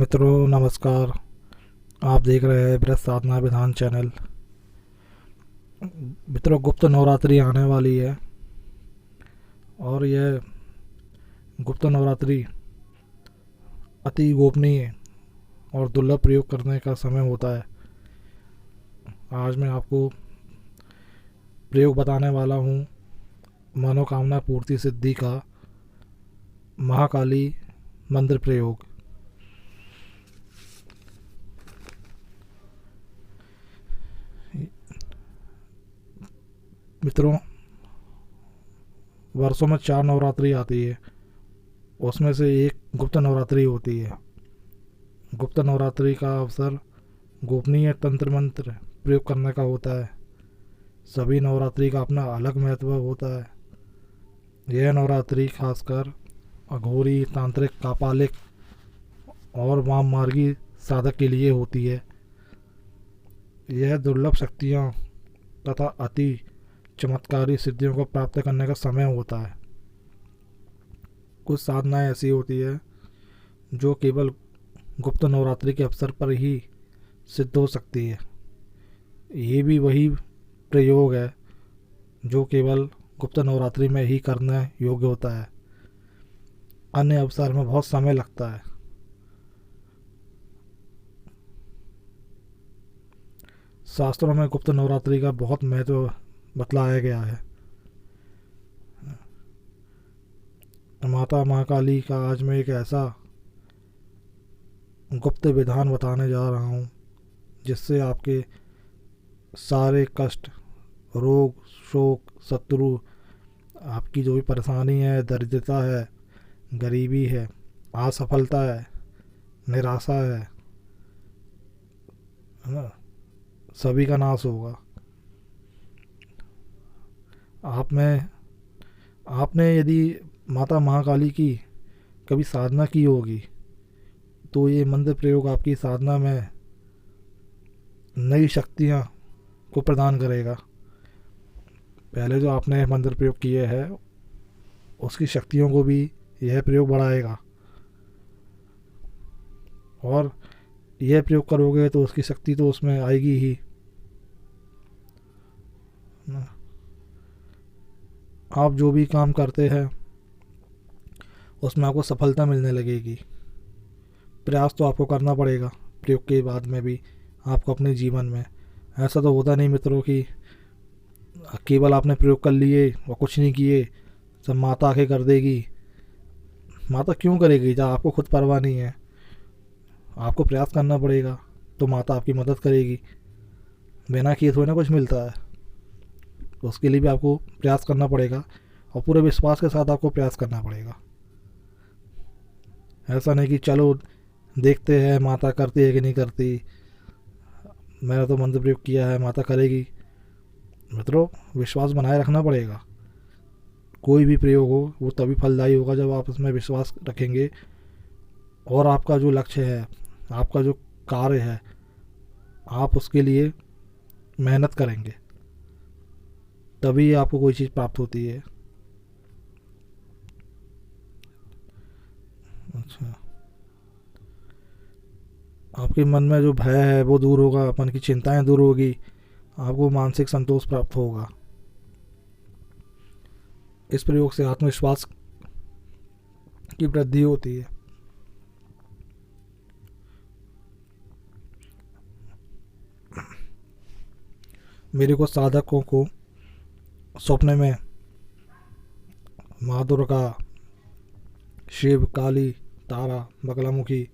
मित्रों नमस्कार। आप देख रहे हैं ब्रह्म साधना विधान चैनल। मित्रों, गुप्त नवरात्रि आने वाली है और यह गुप्त नवरात्रि अति गोपनीय और दुर्लभ प्रयोग करने का समय होता है। आज मैं आपको प्रयोग बताने वाला हूँ मनोकामना पूर्ति सिद्धि का महाकाली मंत्र प्रयोग। मित्रों, वर्षों में 4 नवरात्रि आती है, उसमें से एक गुप्त नवरात्रि होती है। गुप्त नवरात्रि का अवसर गोपनीय तंत्र मंत्र प्रयोग करने का होता है। सभी नवरात्रि का अपना अलग महत्व होता है। यह नवरात्रि खासकर अघोरी, तांत्रिक, कापालिक और वाम मार्गी साधक के लिए होती है। यह दुर्लभ शक्तियाँ तथा अति चमत्कारी सिद्धियों को प्राप्त करने का समय होता है। कुछ साधनाएं ऐसी होती है जो केवल गुप्त नवरात्रि के अवसर पर ही सिद्ध हो सकती है। ये भी वही प्रयोग है जो केवल गुप्त नवरात्रि में ही करने योग्य होता है। अन्य अवसर में बहुत समय लगता है। शास्त्रों में गुप्त नवरात्रि का बहुत महत्व बतलाया गया है। माता महाकाली का आज मैं एक ऐसा गुप्त विधान बताने जा रहा हूँ जिससे आपके सारे कष्ट, रोग, शोक, शत्रु, आपकी जो भी परेशानी है, दरिद्रता है, गरीबी है, असफलता है, निराशा है ना, सभी का नाश होगा। आपने यदि माता महाकाली की कभी साधना की होगी तो ये मंत्र प्रयोग आपकी साधना में नई शक्तियाँ को प्रदान करेगा। पहले जो आपने मंत्र प्रयोग किए हैं उसकी शक्तियों को भी यह प्रयोग बढ़ाएगा, और यह प्रयोग करोगे तो उसकी शक्ति तो उसमें आएगी ही। आप जो भी काम करते हैं उसमें आपको सफलता मिलने लगेगी। प्रयास तो आपको करना पड़ेगा प्रयोग के बाद में भी आपको अपने जीवन में। ऐसा तो होता नहीं मित्रों कि केवल आपने प्रयोग कर लिए और कुछ नहीं किए, सब माता आके कर देगी। माता क्यों करेगी जब आपको खुद परवाह नहीं है? आपको प्रयास करना पड़ेगा तो माता आपकी मदद करेगी। बिना किए थोड़ी ना कुछ मिलता है। तो उसके लिए भी आपको प्रयास करना पड़ेगा और पूरे विश्वास के साथ आपको प्रयास करना पड़ेगा। ऐसा नहीं कि चलो देखते हैं माता करती है कि नहीं करती, मैंने तो मंत्र प्रयोग किया है माता करेगी। मित्रों, विश्वास बनाए रखना पड़ेगा। कोई भी प्रयोग हो वो तभी फलदायी होगा जब आप उसमें विश्वास रखेंगे और आपका जो लक्ष्य है, आपका जो कार्य है, आप उसके लिए मेहनत करेंगे, तभी आपको कोई चीज़ प्राप्त होती है। अच्छा, आपके मन में जो भय है वो दूर होगा, मन की चिंताएं दूर होगी, आपको मानसिक संतोष प्राप्त होगा। इस प्रयोग से आत्मविश्वास की वृद्धि होती है। मेरे को साधकों को सपने में माँ दुर्गा, शिव, काली, तारा, बगलामुखी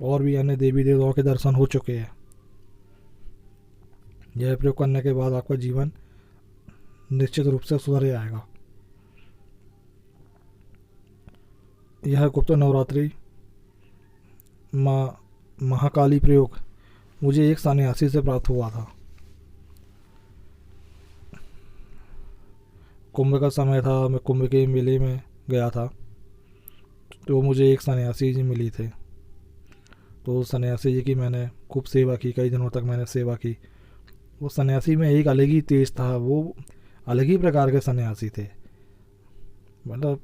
और भी अन्य देवी देवताओं के दर्शन हो चुके हैं। यह प्रयोग करने के बाद आपका जीवन निश्चित रूप से सुधर जाएगा। यह गुप्त नवरात्रि माँ महाकाली प्रयोग मुझे एक सन्यासी से प्राप्त हुआ था। कुंभ का समय था, मैं कुंभ के मेले में गया था, तो मुझे एक सन्यासी जी मिली थे। तो सन्यासी जी की मैंने खूब सेवा की, कई दिनों तक मैंने सेवा की। वो सन्यासी में एक अलग ही तेज था, वो अलग ही प्रकार के सन्यासी थे। मतलब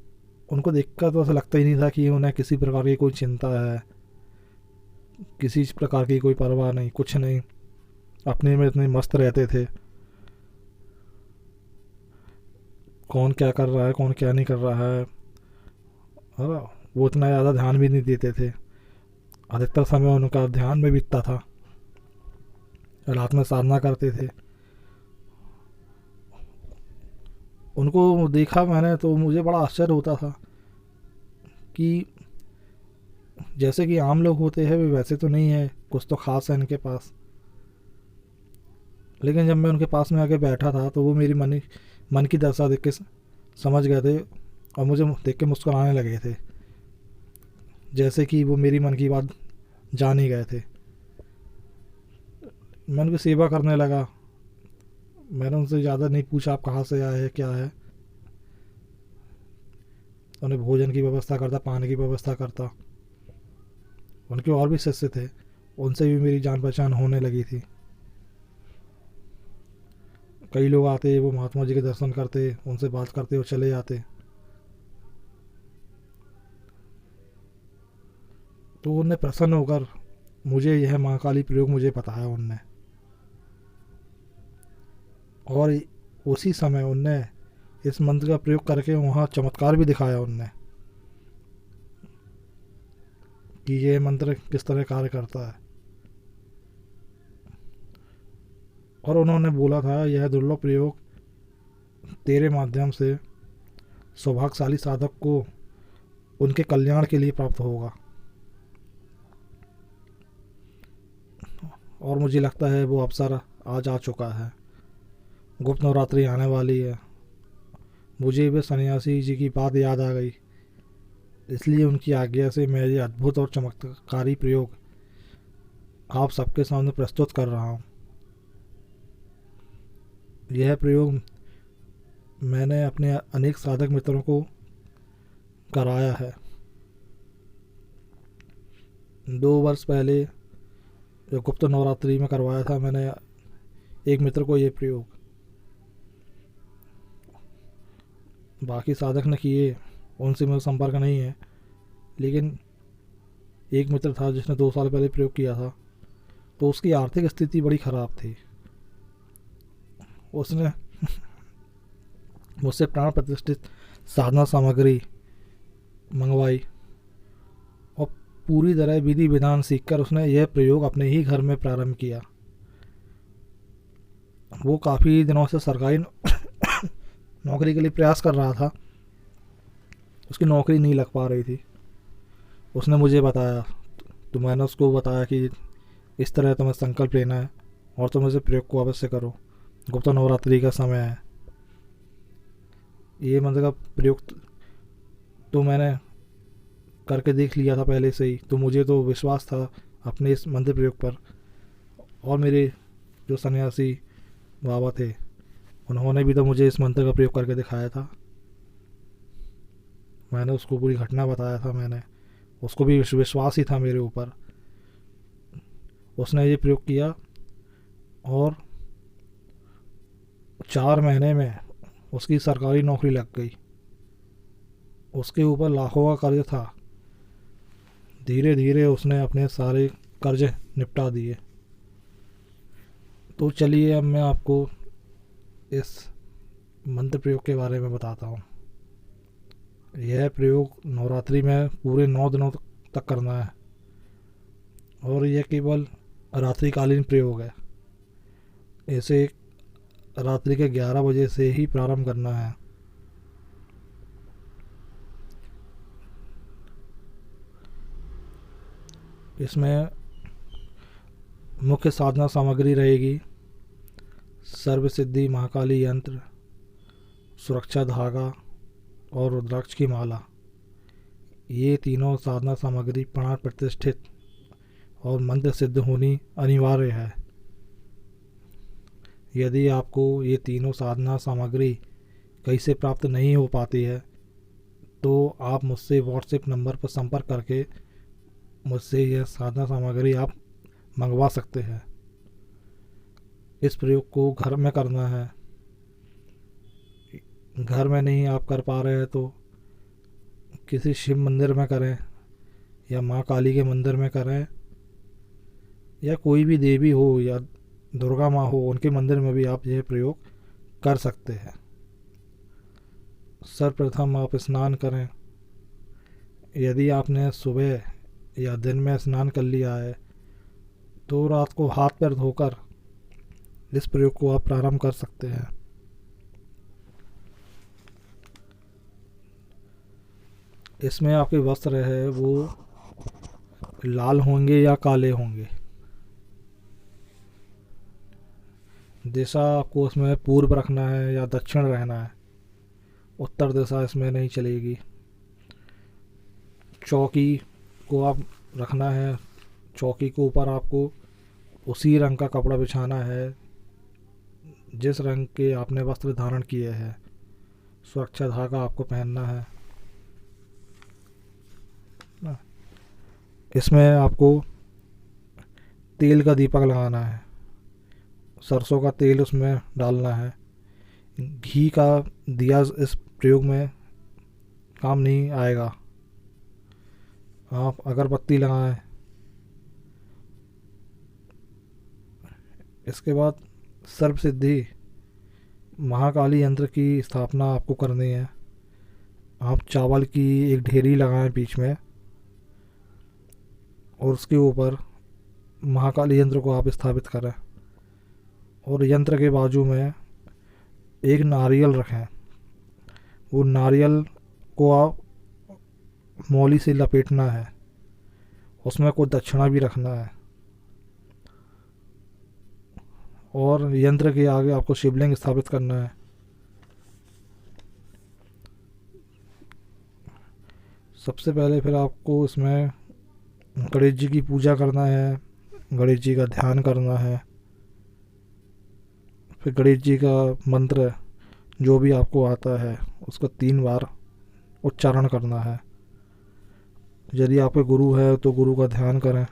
उनको देखकर तो ऐसा लगता ही नहीं था कि उन्हें किसी प्रकार की कोई चिंता है किसी प्रकार की कोई परवाह नहीं, कुछ नहीं, अपने में इतने मस्त रहते थे। कौन क्या कर रहा है, कौन क्या नहीं कर रहा है ना, वो इतना ज़्यादा ध्यान भी नहीं देते थे। अधिकतर समय उनका ध्यान में बीतता था, रात में साधना करते थे। उनको देखा मैंने तो मुझे बड़ा आश्चर्य होता था कि जैसे कि आम लोग होते हैं वे वैसे तो नहीं है, कुछ तो खास है इनके पास। लेकिन जब मैं उनके पास में आके बैठा था तो वो मेरी मन की दशा देख के समझ गए थे और मुझे देख के मुस्कुराने लगे थे, जैसे कि वो मेरी मन की बात जान ही गए थे। मैं उनकी सेवा करने लगा। मैंने उनसे ज़्यादा नहीं पूछा आप कहाँ से आए हैं क्या है। उन्हें भोजन की व्यवस्था करता, पानी की व्यवस्था करता। उनके और भी शिष्य थे, उनसे भी मेरी जान पहचान होने लगी थी। कई लोग आते, वो महात्मा जी के दर्शन करते, उनसे बात करते और चले जाते। तो उनने प्रसन्न होकर मुझे यह महाकाली प्रयोग मुझे बताया उनने, और उसी समय उनने इस मंत्र का प्रयोग करके वहाँ चमत्कार भी दिखाया उनने कि यह मंत्र किस तरह कार्य करता है। और उन्होंने बोला था यह दुर्लभ प्रयोग तेरे माध्यम से सौभाग्यशाली साधक को उनके कल्याण के लिए प्राप्त होगा। और मुझे लगता है वो अवसर आज आ चुका है। गुप्त नवरात्रि आने वाली है। मुझे वे सन्यासी जी की बात याद आ गई, इसलिए उनकी आज्ञा से मैं ये अद्भुत और चमत्कारी प्रयोग आप सबके सामने प्रस्तुत कर रहा हूँ। यह प्रयोग मैंने अपने अनेक साधक मित्रों को कराया है। 2 वर्ष पहले जो गुप्त नवरात्रि में करवाया था मैंने एक मित्र को ये प्रयोग। बाकी साधक ने किए, उनसे मेरा संपर्क नहीं है, लेकिन एक मित्र था जिसने 2 साल पहले प्रयोग किया था। तो उसकी आर्थिक स्थिति बड़ी ख़राब थी। उसने मुझसे प्राण प्रतिष्ठित साधना सामग्री मंगवाई और पूरी तरह विधि विधान सीखकर उसने यह प्रयोग अपने ही घर में प्रारंभ किया। वो काफ़ी दिनों से सरकारी नौकरी के लिए प्रयास कर रहा था, उसकी नौकरी नहीं लग पा रही थी। उसने मुझे बताया, तो मैंने उसको बताया कि इस तरह तुम्हें संकल्प लेना है और तुम इसे प्रयोग को अवश्य करो, गुप्त नवरात्रि का समय है। ये मंत्र का प्रयोग तो मैंने करके देख लिया था पहले से ही, तो मुझे तो विश्वास था अपने इस मंत्र प्रयोग पर। और मेरे जो सन्यासी बाबा थे उन्होंने भी तो मुझे इस मंत्र का प्रयोग करके दिखाया था। मैंने उसको पूरी घटना बताया था, मैंने उसको भी विश्वास ही था मेरे ऊपर। उसने ये प्रयोग किया और 4 महीने में उसकी सरकारी नौकरी लग गई। उसके ऊपर लाखों का कर्ज था। धीरे धीरे उसने अपने सारे कर्ज निपटा दिए। तो चलिए अब मैं आपको इस मंत्र प्रयोग के बारे में बताता हूँ। यह प्रयोग नवरात्रि में पूरे 9 दिनों तक करना है और यह केवल रात्रिकालीन प्रयोग है। इसे रात्रि के 11 बजे से ही प्रारंभ करना है। इसमें मुख्य साधना सामग्री रहेगी सर्व सिद्धि महाकाली यंत्र, सुरक्षा धागा और रुद्राक्ष की माला। ये तीनों साधना सामग्री प्राण प्रतिष्ठित और मंत्र सिद्ध होनी अनिवार्य है। यदि आपको ये तीनों साधना सामग्री कहीं से प्राप्त नहीं हो पाती है तो आप मुझसे व्हाट्सएप नंबर पर संपर्क करके मुझसे यह साधना सामग्री आप मंगवा सकते हैं। इस प्रयोग को घर में करना है। घर में नहीं आप कर पा रहे हैं तो किसी शिव मंदिर में करें या माँ काली के मंदिर में करें या कोई भी देवी हो या दुर्गा माँ हो, उनके मंदिर में भी आप यह प्रयोग कर सकते हैं। सर्वप्रथम आप स्नान करें। यदि आपने सुबह या दिन में स्नान कर लिया है तो रात को हाथ पैर धोकर इस प्रयोग को आप प्रारंभ कर सकते हैं। इसमें आपके वस्त्र है वो लाल होंगे या काले होंगे। दिशा आपको उसमें पूर्व रखना है या दक्षिण रहना है, उत्तर दिशा इसमें नहीं चलेगी। चौकी को आप रखना है, चौकी के ऊपर आपको उसी रंग का कपड़ा बिछाना है जिस रंग के आपने वस्त्र धारण किए हैं। सुरक्षा धागा आपको पहनना है। इसमें आपको तेल का दीपक लगाना है, सरसों का तेल उसमें डालना है। घी का दिया इस प्रयोग में काम नहीं आएगा। आप अगरबत्ती लगाएं। इसके बाद सर्व सिद्धि महाकाली यंत्र की स्थापना आपको करनी है। आप चावल की एक ढेरी लगाएं बीच में और उसके ऊपर महाकाली यंत्र को आप स्थापित करें और यंत्र के बाजू में एक नारियल रखें। वो नारियल को आप मौली से लपेटना है, उसमें कुछ दक्षिणा भी रखना है और यंत्र के आगे आपको शिवलिंग स्थापित करना है। सबसे पहले फिर आपको इसमें गणेश जी की पूजा करना है, गणेश जी का ध्यान करना है। फिर गणेश जी का मंत्र जो भी आपको आता है उसको 3 बार उच्चारण करना है। यदि आपके गुरु है तो गुरु का ध्यान करें,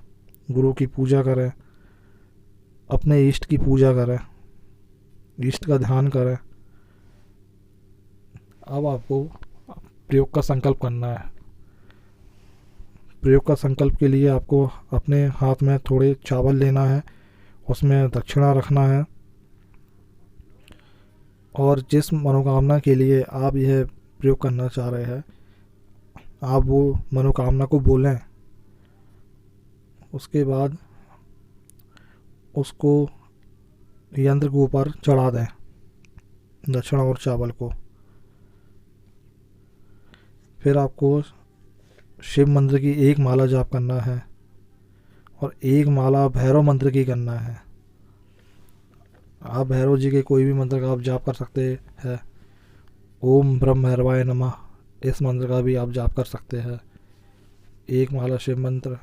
गुरु की पूजा करें, अपने इष्ट की पूजा करें, इष्ट का ध्यान करें। अब आपको प्रयोग का संकल्प करना है। प्रयोग का संकल्प के लिए आपको अपने हाथ में थोड़े चावल लेना है, उसमें दक्षिणा रखना है और जिस मनोकामना के लिए आप यह प्रयोग करना चाह रहे हैं आप वो मनोकामना को बोलें। उसके बाद उसको यंत्र के ऊपर चढ़ा दें, दक्षिणा और चावल को। फिर आपको शिव मंत्र की एक माला जाप करना है और एक माला भैरव मंत्र की करना है। आप भैरव जी के कोई भी मंत्र का आप जाप कर सकते हैं। ओम ब्रह्म भैरवाय नमः इस मंत्र का भी आप जाप कर सकते हैं। एक माला शिव मंत्र,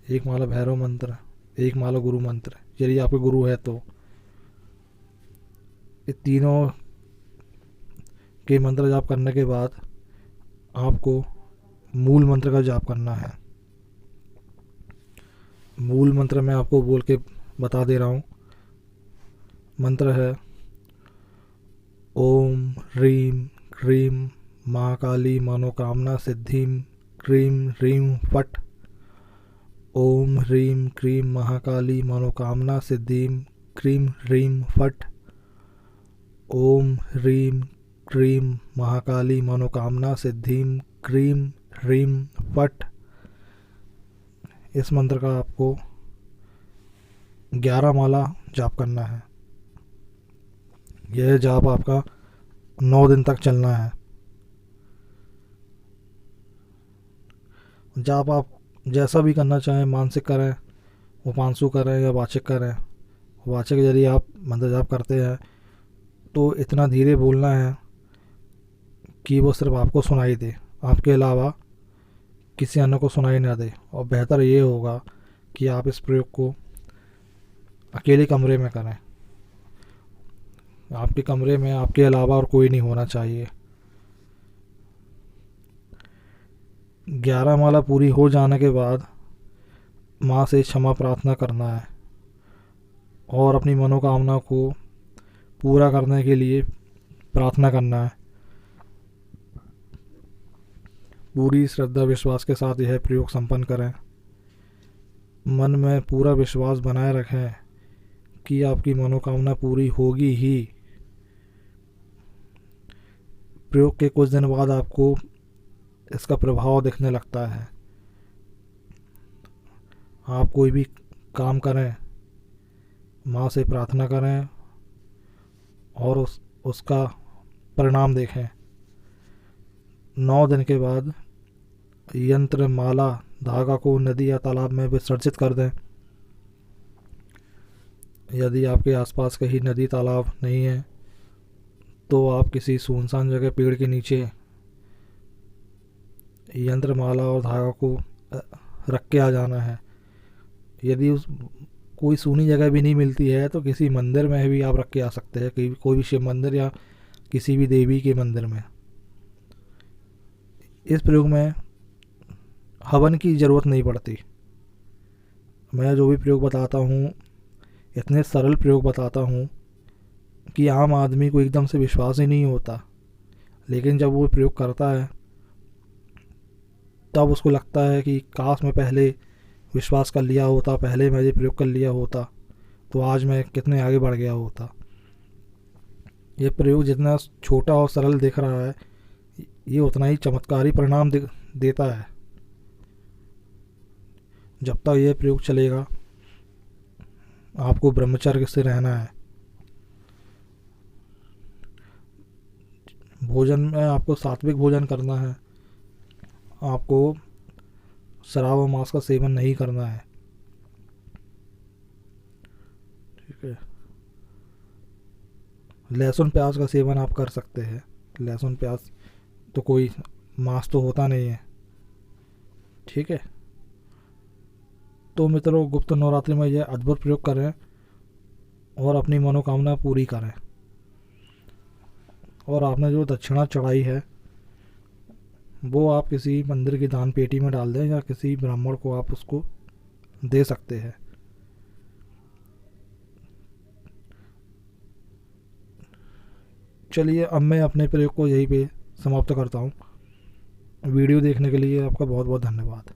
एक माला भैरव मंत्र, एक माला गुरु मंत्र, यदि आपके गुरु है तो। ये तीनों के मंत्र जाप करने के बाद आपको मूल मंत्र का जाप करना है। मूल मंत्र मैं आपको बोल के बता दे रहा हूँ। मंत्र है ओम ह्रीम क्रीम महाकाली मनोकामना सिद्धिम क्रीम ह्रीम फट। ओम ह्रीम क्रीम महाकाली मनोकामना सिद्धिम क्रीम ह्रीम फट। ओम ह्रीम क्रीम महाकाली मनोकामना सिद्धिम क्रीम ह्रीम फट। इस मंत्र का आपको 11 माला जाप करना है। यह जाप आपका 9 दिन तक चलना है। जाप आप जैसा भी करना चाहें, मानसिक करें, उपांशु करें या वाचिक करें। वाचिक यदि आप मंत्र जाप करते हैं तो इतना धीरे बोलना है कि वो सिर्फ आपको सुनाई दे, आपके अलावा किसी अन्य को सुनाई ना दे। और बेहतर ये होगा कि आप इस प्रयोग को अकेले कमरे में करें। आपके कमरे में आपके अलावा और कोई नहीं होना चाहिए। 11 माला पूरी हो जाने के बाद माँ से क्षमा प्रार्थना करना है और अपनी मनोकामना को पूरा करने के लिए प्रार्थना करना है। पूरी श्रद्धा विश्वास के साथ यह प्रयोग संपन्न करें। मन में पूरा विश्वास बनाए रखें कि आपकी मनोकामना पूरी होगी ही। प्रयोग के कुछ दिन बाद आपको इसका प्रभाव दिखने लगता है। आप कोई भी काम करें, माँ से प्रार्थना करें और उसका परिणाम देखें। 9 दिन के बाद यंत्र, माला, धागा को नदी या तालाब में विसर्जित कर दें। यदि आपके आसपास कहीं नदी तालाब नहीं है तो आप किसी सुनसान जगह पेड़ के नीचे यंत्र, माला और धागा को रख के आ जाना है। यदि उस कोई सूनी जगह भी नहीं मिलती है तो किसी मंदिर में भी आप रख के आ सकते हैं, कोई भी शिव मंदिर या किसी भी देवी के मंदिर में। इस प्रयोग में हवन की ज़रूरत नहीं पड़ती। मैं जो भी प्रयोग बताता हूँ इतने सरल प्रयोग बताता हूँ कि आम आदमी को एकदम से विश्वास ही नहीं होता, लेकिन जब वो प्रयोग करता है तब उसको लगता है कि काश मैं पहले विश्वास कर लिया होता, पहले मैं ये प्रयोग कर लिया होता तो आज मैं कितने आगे बढ़ गया होता। ये प्रयोग जितना छोटा और सरल दिख रहा है, ये उतना ही चमत्कारी परिणाम देता है। जब तक ये प्रयोग चलेगा आपको ब्रह्मचर्य से रहना है। भोजन में आपको सात्विक भोजन करना है। आपको शराब और मांस का सेवन नहीं करना है। ठीक है। लहसुन प्याज का सेवन आप कर सकते हैं। लहसुन प्याज तो कोई मांस तो होता नहीं है। ठीक है। तो मित्रों, गुप्त नवरात्रि में यह अद्भुत प्रयोग करें और अपनी मनोकामना पूरी करें। और आपने जो दक्षिणा चढ़ाई है वो आप किसी मंदिर की दान पेटी में डाल दें या किसी ब्राह्मण को आप उसको दे सकते हैं। चलिए, अब मैं अपने प्रयोग को यहीं पे समाप्त करता हूँ। वीडियो देखने के लिए आपका बहुत बहुत धन्यवाद।